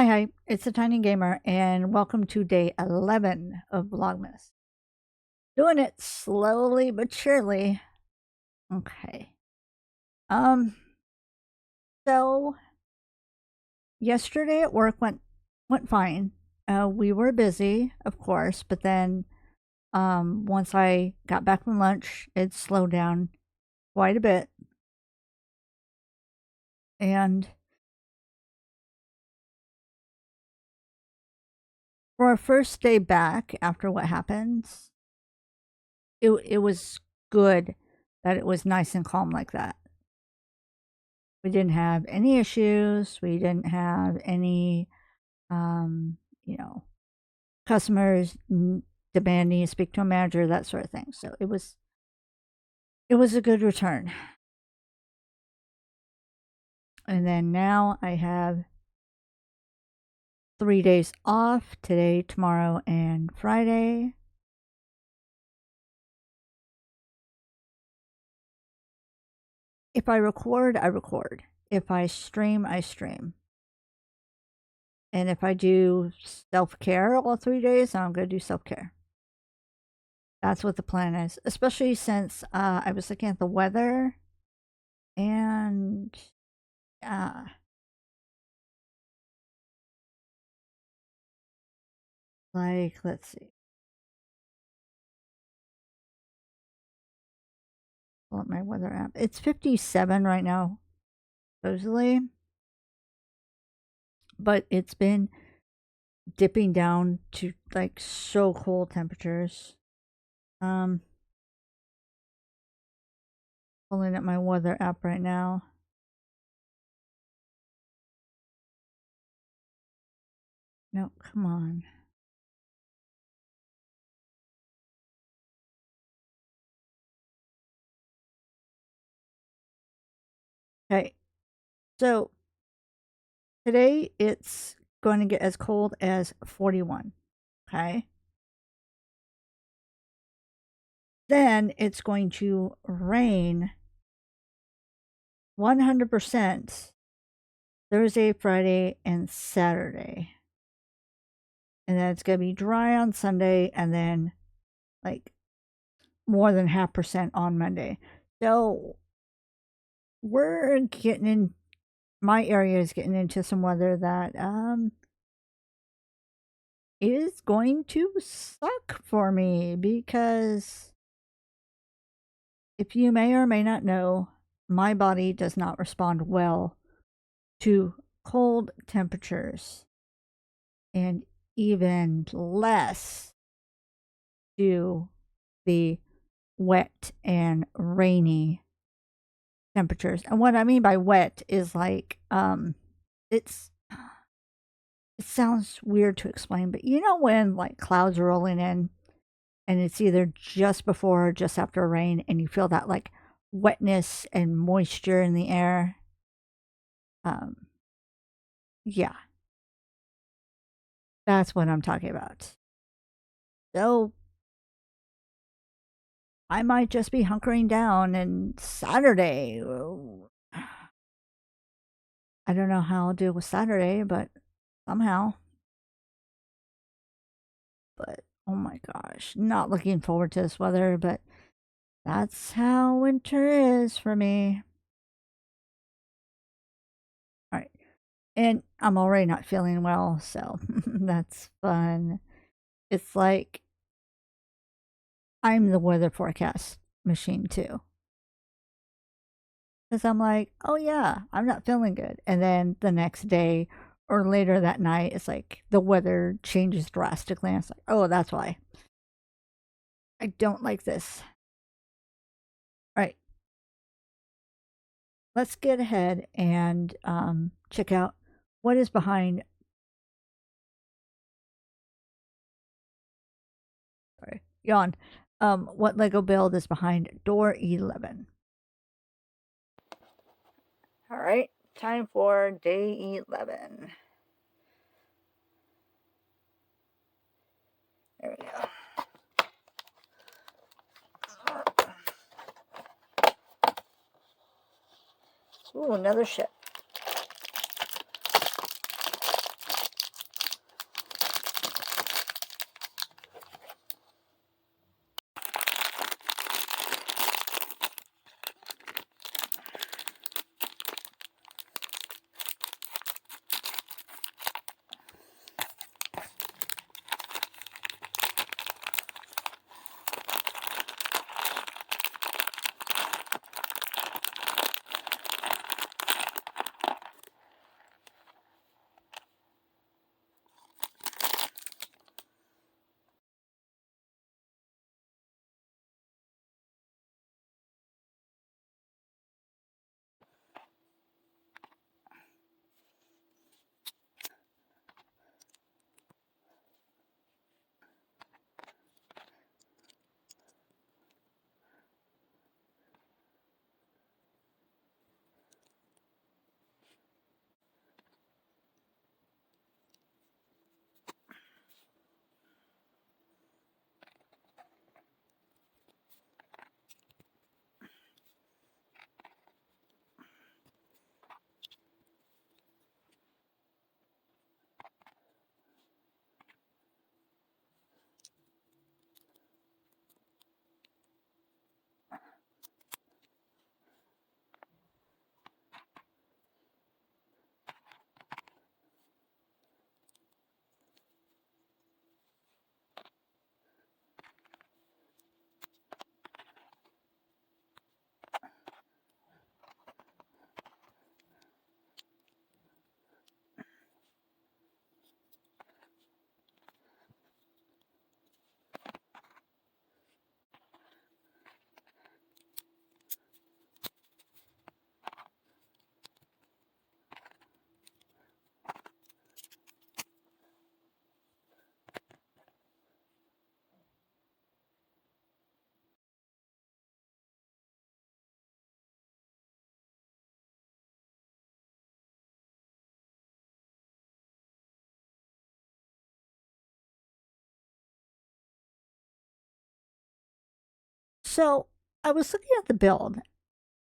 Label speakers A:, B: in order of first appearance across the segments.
A: Hi, it's a Tiny Gamer, and welcome to day 11 of Vlogmas. Doing it slowly but surely. Okay. Um, so yesterday at work went fine. We were busy, of course, but then once I got back from lunch, it slowed down quite a bit. And for our first day back after what happened, it was good that it was nice and calm like that. We didn't have any issues. We didn't have any, um, you know, customers demanding to speak to a manager, that sort of thing. So it was a good return. And then now I have 3 days off today, tomorrow, and Friday. If I record, I record. If I stream, I stream. And if I do self care all 3 days, I'm going to do self care. That's what the plan is, especially since I was looking at the weather and like, let's see. Pull up my weather app. It's 57 right now, supposedly. But it's been dipping down to like so cold temperatures. Pulling up my weather app right now. No, come on. Okay. So today it's going to get as cold as 41. Okay. Then it's going to rain 100% Thursday, Friday, and Saturday. And then it's going to be dry on Sunday and then like more than 0.5% on Monday. So we're getting in, my area is getting into some weather that is going to suck for me, because if you may or may not know, my body does not respond well to cold temperatures, and even less to the wet and rainy temperatures. And what I mean by wet is like it's it sounds weird to explain, but you know when like clouds are rolling in and it's either just before or just after rain and you feel that like wetness and moisture in the air. Um yeah, that's what I'm talking about. So I might just be hunkering down and Saturday. I don't know how I'll deal with Saturday, but somehow. But oh my gosh, not looking forward to this weather, but that's how winter is for me. All right. And I'm already not feeling well, so that's fun. It's like I'm the weather forecast machine too. Because I'm like, oh yeah, I'm not feeling good. And then the next day or later that night, it's like the weather changes drastically. And it's like, oh, that's why. I don't like this. All right. Let's get ahead and check out what is behind. Sorry, yawn. What Lego build is behind door 11. All right, time for day 11. There we go. Ooh, another ship. So I was looking at the build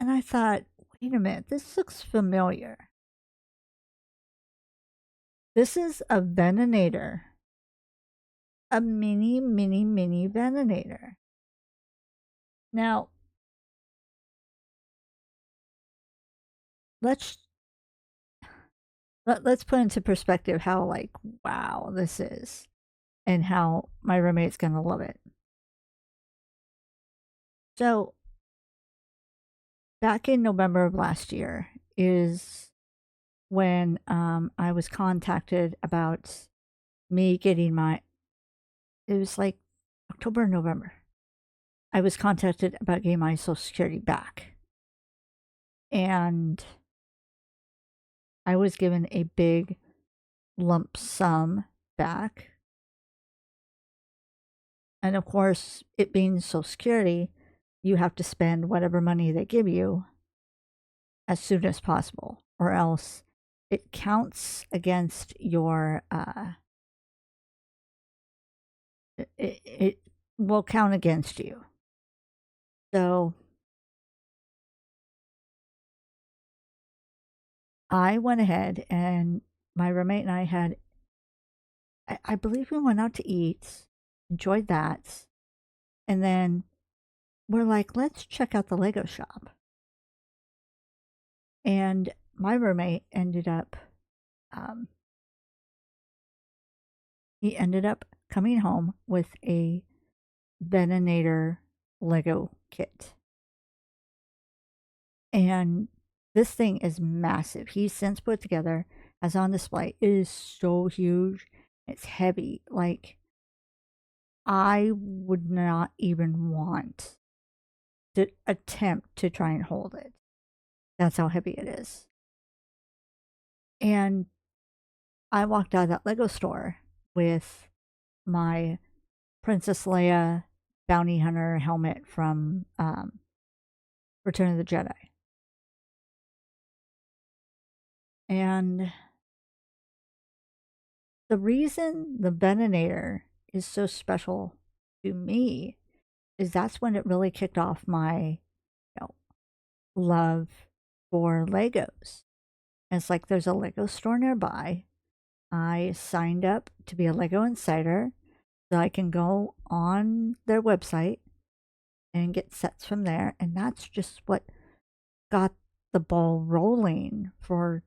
A: and I thought, wait a minute, this looks familiar. This is a Veninator, a mini Veninator. Now, let's let's put into perspective how like wow this is and how my roommate's gonna love it. So back in November of last year is when I was contacted about me getting my, it was like October, November. I was contacted about getting my Social Security back. And I was given a big lump sum back. And of course, it being Social Security, you have to spend whatever money they give you as soon as possible, or else it counts against your it will count against you. So I went ahead and my roommate and I had, I believe we went out to eat, enjoyed that, and then we're like, let's check out the Lego shop. And my roommate ended up, um, he ended up coming home with a Veninator Lego kit. And this thing is massive. He's since put together, as on display. It is so huge. It's heavy. Like, I would not even want to attempt to try and hold it. That's how heavy it is. And I walked out of that Lego store with my Princess Leia bounty hunter helmet from Return of the Jedi. And the reason the Veninator is so special to me is that's when it really kicked off my, you know, love for Legos. And it's like there's a Lego store nearby. I signed up to be a Lego Insider so I can go on their website and get sets from there. And that's just what got the ball rolling for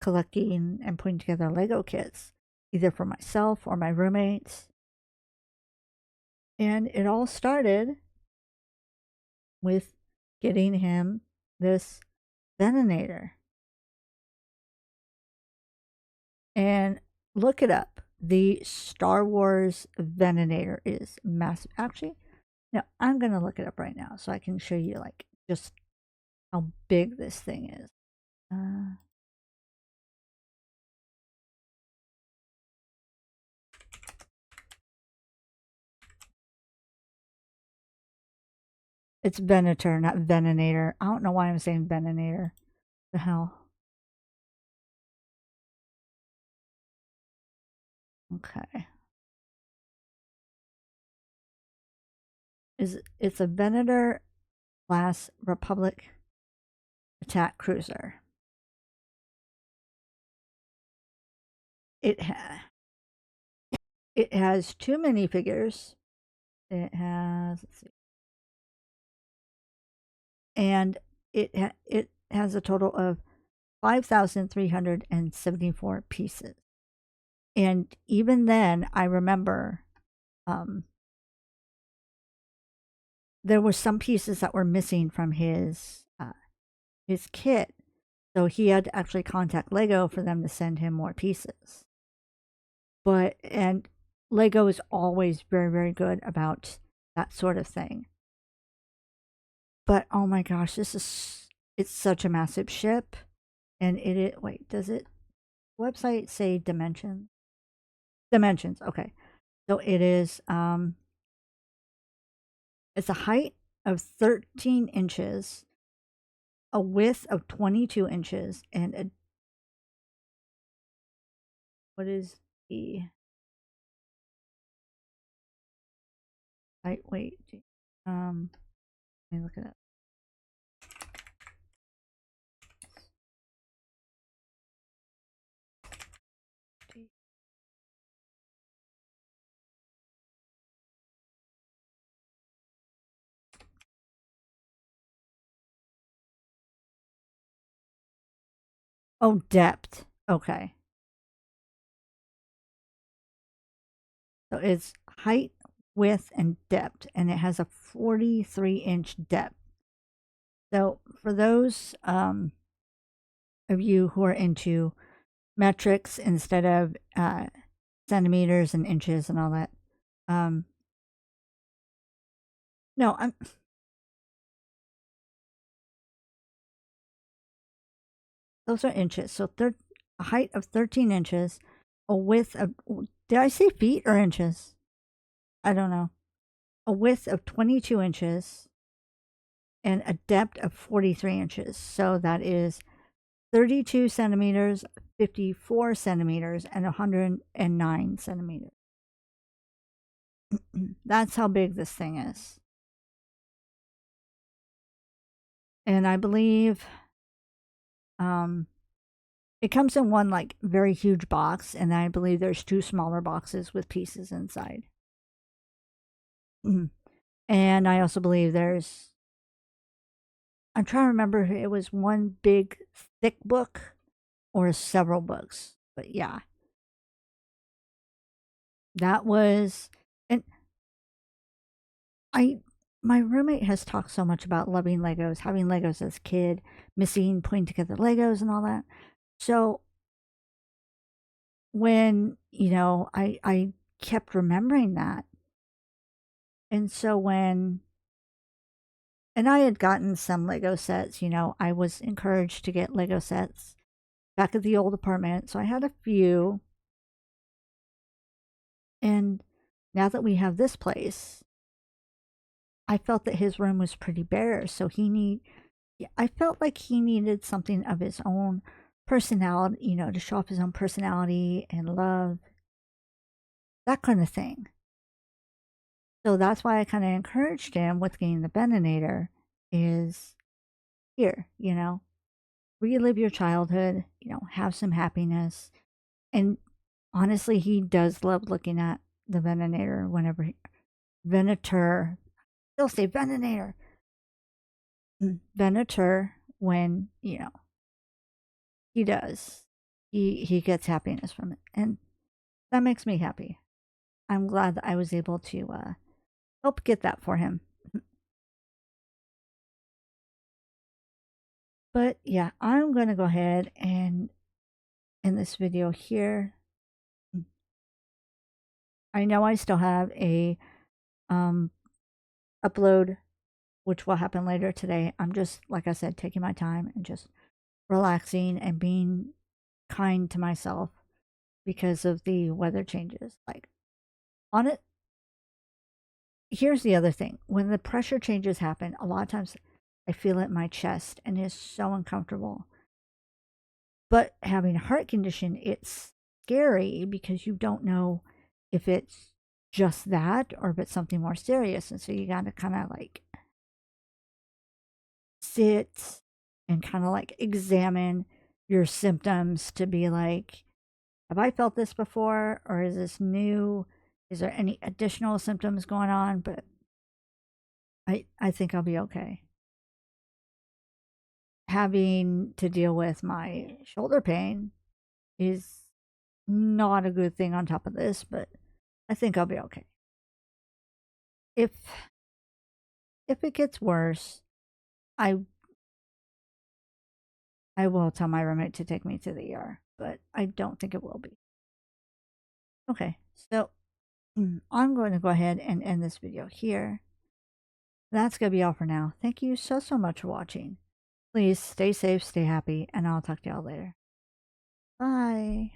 A: collecting and putting together Lego kits, either for myself or my roommates. And it all started with getting him this Veninator. And look it up. The Star Wars Veninator is massive. Actually, no, I'm going to look it up right now so I can show you like just how big this thing is. It's Venator, not Veninator. I don't know why I'm saying Veninator. The hell? Okay. It's a Venator class Republic attack cruiser. It it has two minifigures. It has, let's see, and it has a total of 5,374 pieces. And even then, I remember there were some pieces that were missing from his kit, so he had to actually contact Lego for them to send him more pieces. But and Lego is always very good about that sort of thing. But oh my gosh, it's such a massive ship, and wait, does it website say dimensions? Dimensions, okay. So it is it's a height of 13 inches, a width of 22 inches, and a what is the height? Wait, Let me look at it. Oh, depth. Okay. So it's height, width, and depth, and it has a 43-inch depth. So for those of you who are into metrics instead of centimeters and inches and all that, no, those are inches. So a height of 13 inches, a width of, did I say feet or inches? I don't know. A width of 22 inches and a depth of 43 inches. So that is 32 centimeters, 54 centimeters, and 109 centimeters. That's how big this thing is. And I believe it comes in one like very huge box, and I believe there's two smaller boxes with pieces inside. And I also believe there's, I'm trying to remember if it was one big thick book or several books. But yeah, that was, and my roommate has talked so much about loving Legos, having Legos as a kid, missing putting together Legos and all that. So when, I kept remembering that. And so and I had gotten some Lego sets, I was encouraged to get Lego sets back at the old apartment. So I had a few. And now that we have this place, I felt that his room was pretty bare. So I felt like he needed something of his own personality, to show off his own personality and love, that kind of thing. So that's why I kind of encouraged him with getting the Beninator is here, relive your childhood, have some happiness. And honestly, he does love looking at the Venator whenever Venator. They'll say Venator. Venator when, he does. He gets happiness from it. And that makes me happy. I'm glad that I was able to help get that for him. But yeah, I'm going to go ahead and end this video here. I know I still have a upload, which will happen later today. I'm just, like I said, taking my time and just relaxing and being kind to myself because of the weather changes. Like, on it, here's the other thing. When the pressure changes happen, a lot of times I feel it in my chest and it's so uncomfortable. But having a heart condition, it's scary because you don't know if it's just that or if it's something more serious. And so you got to kind of like sit and kind of like examine your symptoms to be like, have I felt this before or is this new? Is there any additional symptoms going on? But I think I'll be okay. Having to deal with my shoulder pain is not a good thing on top of this, but I think I'll be okay. If it gets worse, I will tell my roommate to take me to the ER, but I don't think it will be. Okay, so I'm going to go ahead and end this video here. That's going to be all for now. Thank you so much for watching. Please stay safe, stay happy, and I'll talk to y'all later. Bye.